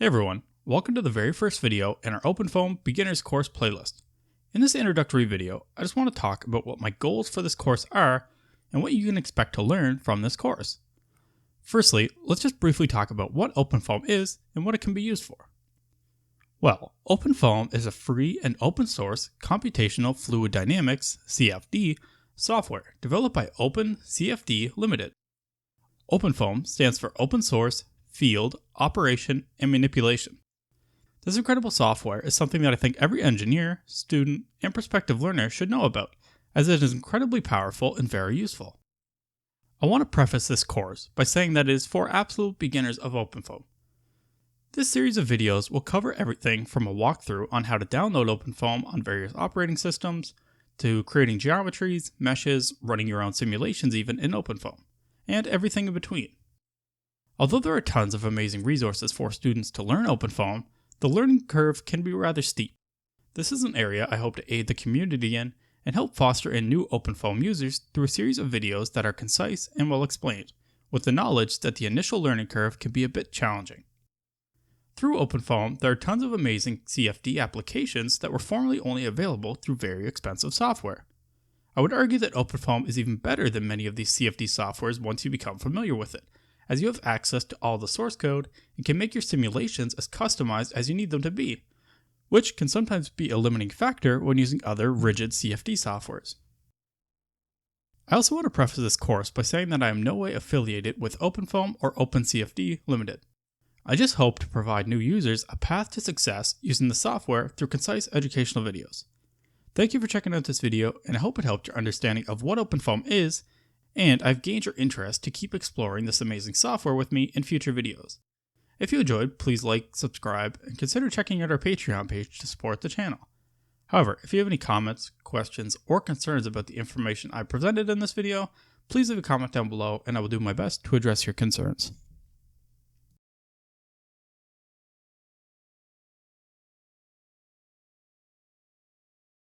Hey everyone, welcome to the very first video in our OpenFOAM Beginners course playlist. In this introductory video, I just want to talk about what my goals for this course are and what you can expect to learn from this course. Firstly, let's just briefly talk about what OpenFOAM is and what it can be used for. Well, OpenFOAM is a free and open source computational fluid dynamics (CFD) software developed by OpenCFD Limited. OpenFOAM stands for Open Source, Field, Operation, and Manipulation. This incredible software is something that I think every engineer, student, and prospective learner should know about, as it is incredibly powerful and very useful. I want to preface this course by saying that it is for absolute beginners of OpenFOAM. This series of videos will cover everything from a walkthrough on how to download OpenFOAM on various operating systems, to creating geometries, meshes, running your own simulations even in OpenFOAM, and everything in between. Although there are tons of amazing resources for students to learn OpenFOAM, the learning curve can be rather steep. This is an area I hope to aid the community in and help foster in new OpenFOAM users through a series of videos that are concise and well explained, with the knowledge that the initial learning curve can be a bit challenging. Through OpenFOAM, there are tons of amazing CFD applications that were formerly only available through very expensive software. I would argue that OpenFOAM is even better than many of these CFD softwares once you become familiar with it, as you have access to all the source code and can make your simulations as customized as you need them to be, which can sometimes be a limiting factor when using other rigid CFD softwares. I also want to preface this course by saying that I am no way affiliated with OpenFOAM or OpenCFD Limited. I just hope to provide new users a path to success using the software through concise educational videos. Thank you for checking out this video, and I hope it helped your understanding of what OpenFOAM is, and I've gained your interest to keep exploring this amazing software with me in future videos. If you enjoyed, please like, subscribe, and consider checking out our Patreon page to support the channel. However, if you have any comments, questions, or concerns about the information I presented in this video, please leave a comment down below and I will do my best to address your concerns.